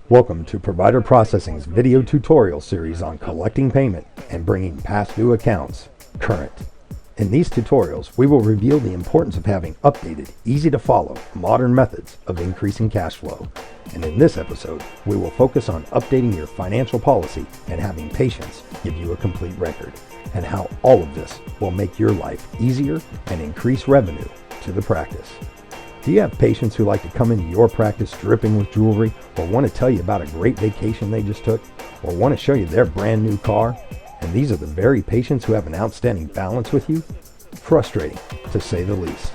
Welcome to Provider Processing's video tutorial series on collecting payment and bringing past due accounts current. In these tutorials, we will reveal the importance of having updated, easy-to-follow, modern methods of increasing cash flow. And in this episode, we will focus on updating your financial policy and having patients give you a complete record, and how all of this will make your life easier and increase revenue to the practice. Do you have patients who like to come into your practice dripping with jewelry, or want to tell you about a great vacation they just took, or want to show you their brand new car? And these are the very patients who have an outstanding balance with you? Frustrating, to say the least.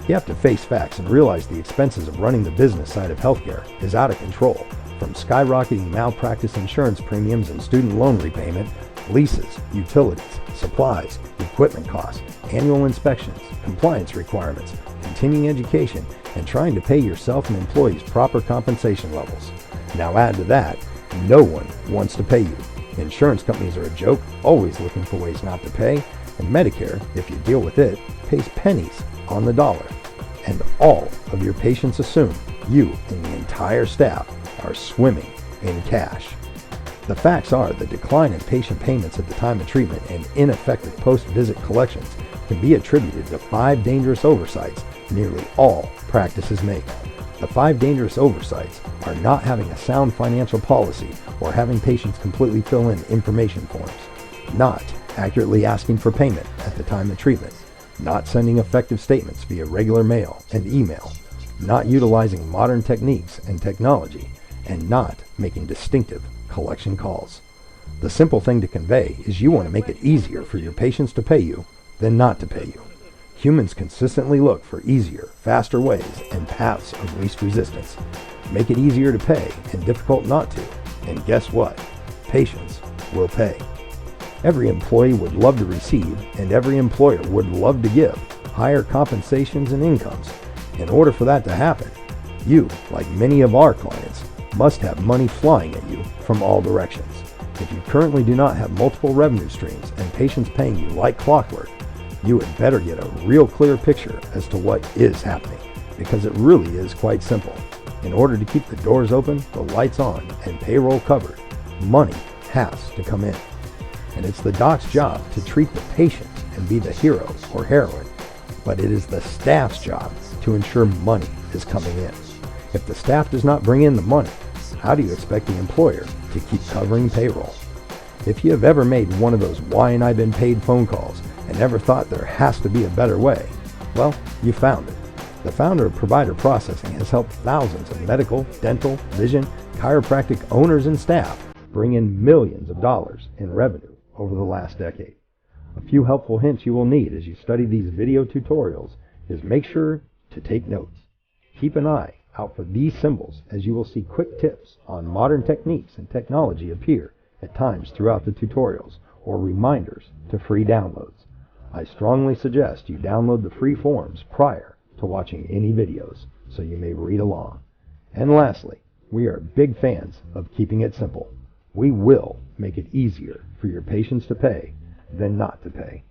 You have to face facts and realize the expenses of running the business side of healthcare is out of control, from skyrocketing malpractice insurance premiums and student loan repayment, leases, utilities, supplies, equipment costs, annual inspections, compliance requirements, continuing education, and trying to pay yourself and employees proper compensation levels. Now add to that, no one wants to pay you. Insurance companies are a joke, always looking for ways not to pay, and Medicare, if you deal with it, pays pennies on the dollar. And all of your patients assume you and the entire staff are swimming in cash. The facts are the decline in patient payments at the time of treatment and ineffective post-visit collections can be attributed to 5 dangerous oversights nearly all practices make. The 5 dangerous oversights are not having a sound financial policy or having patients completely fill in information forms, not accurately asking for payment at the time of treatment, not sending effective statements via regular mail and email, not utilizing modern techniques and technology, and not making distinctive collection calls. The simple thing to convey is you want to make it easier for your patients to pay you than not to pay you. Humans consistently look for easier, faster ways and paths of least resistance. Make it easier to pay and difficult not to. And guess what? Patients will pay. Every employee would love to receive, and every employer would love to give, higher compensations and incomes. In order for that to happen, you, like many of our clients, must have money flying at you from all directions. If you currently do not have multiple revenue streams and patients paying you like clockwork, you had better get a real clear picture as to what is happening, because it really is quite simple. In order to keep the doors open, the lights on, and payroll covered, money has to come in. And it's the doc's job to treat the patient and be the hero or heroine, but it is the staff's job to ensure money is coming in. If the staff does not bring in the money, how do you expect the employer to keep covering payroll? If you have ever made one of those "why ain't I been paid" phone calls and ever thought there has to be a better way, well, you found it. The founder of Provider Processing has helped thousands of medical, dental, vision, chiropractic owners and staff bring in millions of dollars in revenue over the last decade. A few helpful hints you will need as you study these video tutorials is make sure to take notes. Keep an eye out for these symbols, as you will see quick tips on modern techniques and technology appear at times throughout the tutorials, or reminders to free downloads. I strongly suggest you download the free forms prior to watching any videos so you may read along. And lastly, we are big fans of keeping it simple. We will make it easier for your patients to pay than not to pay.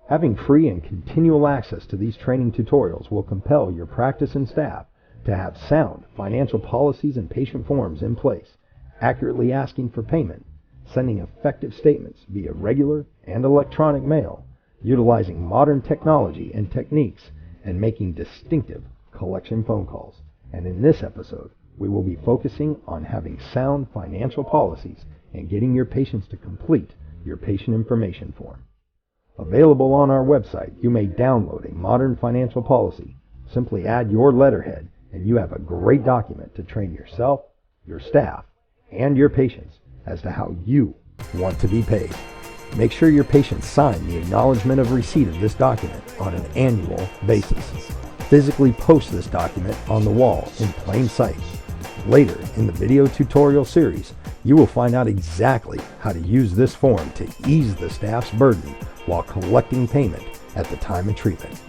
Having free and continual access to these training tutorials will compel your practice and staff to have sound financial policies and patient forms in place, accurately asking for payment, sending effective statements via regular and electronic mail, utilizing modern technology and techniques, and making distinctive collection phone calls. And in this episode, we will be focusing on having sound financial policies and getting your patients to complete your patient information form. Available on our website, you may download a modern financial policy. Simply add your letterhead, and you have a great document to train yourself, your staff, and your patients as to how you want to be paid. Make sure your patients sign the acknowledgement of receipt of this document on an annual basis. Physically post this document on the wall in plain sight. Later in the video tutorial series, you will find out exactly how to use this form to ease the staff's burden while collecting payment at the time of treatment.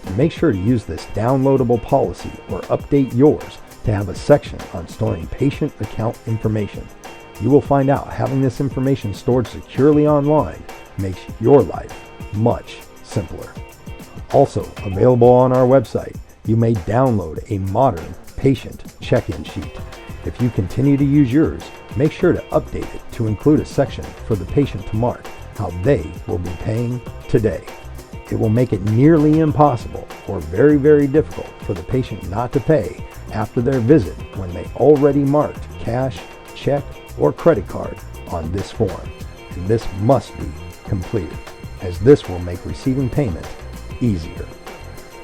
And make sure to use this downloadable policy or update yours to have a section on storing patient account information. You will find out having this information stored securely online makes your life much simpler. Also available on our website, you may download a modern patient check-in sheet. If you continue to use yours, make sure to update it to include a section for the patient to mark how they will be paying today. It will make it nearly impossible or very, very difficult for the patient not to pay after their visit when they already marked cash, check, or credit card on this form. And this must be completed, as this will make receiving payment easier.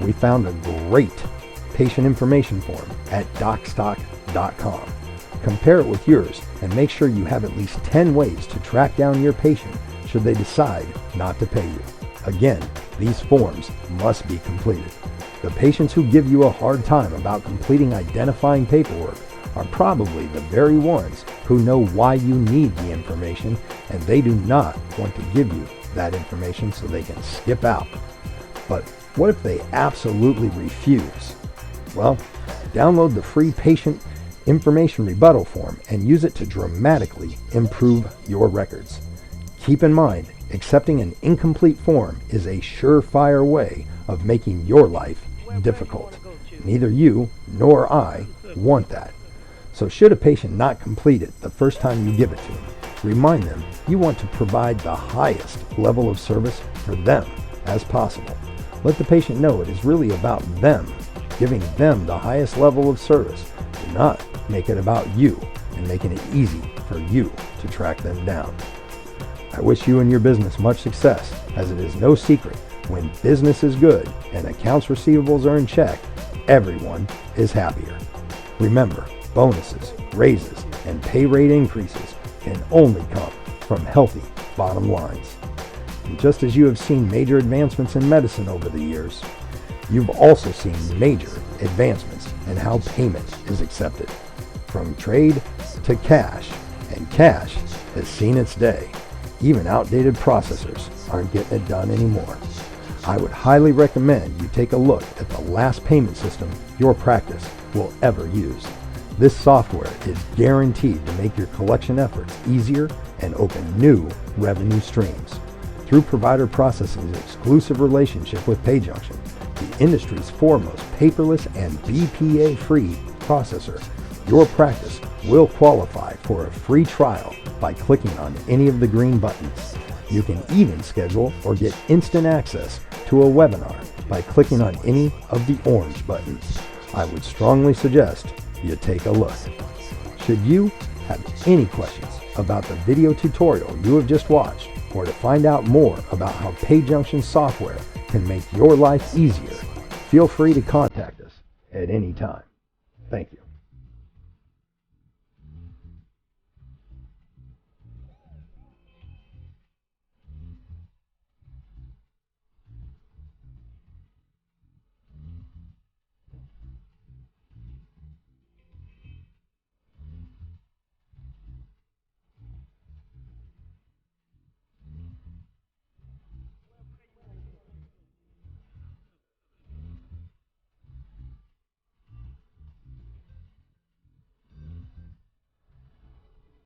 We found a great patient information form at docstock.com. Compare it with yours and make sure you have at least 10 ways to track down your patient should they decide not to pay you. Again, these forms must be completed. The patients who give you a hard time about completing identifying paperwork are probably the very ones who know why you need the information, and they do not want to give you that information so they can skip out. But what if they absolutely refuse? Well, download the free patient information rebuttal form and use it to dramatically improve your records. Keep in mind, accepting an incomplete form is a surefire way of making your life difficult. Neither you nor I want that. So should a patient not complete it the first time you give it to them, remind them you want to provide the highest level of service for them as possible. Let the patient know it is really about them, giving them the highest level of service. Do not make it about you and making it easy for you to track them down. I wish you and your business much success, as it is no secret when business is good and accounts receivables are in check, everyone is happier. Remember, bonuses, raises, and pay rate increases can only come from healthy bottom lines. And just as you have seen major advancements in medicine over the years, you've also seen major advancements in how payment is accepted. From trade to cash, and cash has seen its day. Even outdated processors aren't getting it done anymore. I would highly recommend you take a look at the last payment system your practice will ever use. This software is guaranteed to make your collection efforts easier and open new revenue streams. Through Provider Processing's exclusive relationship with PayJunction, the industry's foremost paperless and BPA-free processor, your practice will qualify for a free trial by clicking on any of the green buttons. You can even schedule or get instant access to a webinar by clicking on any of the orange buttons. I would strongly suggest you take a look. Should you have any questions about the video tutorial you have just watched, or to find out more about how PayJunction software can make your life easier, feel free to contact us at any time. Thank you.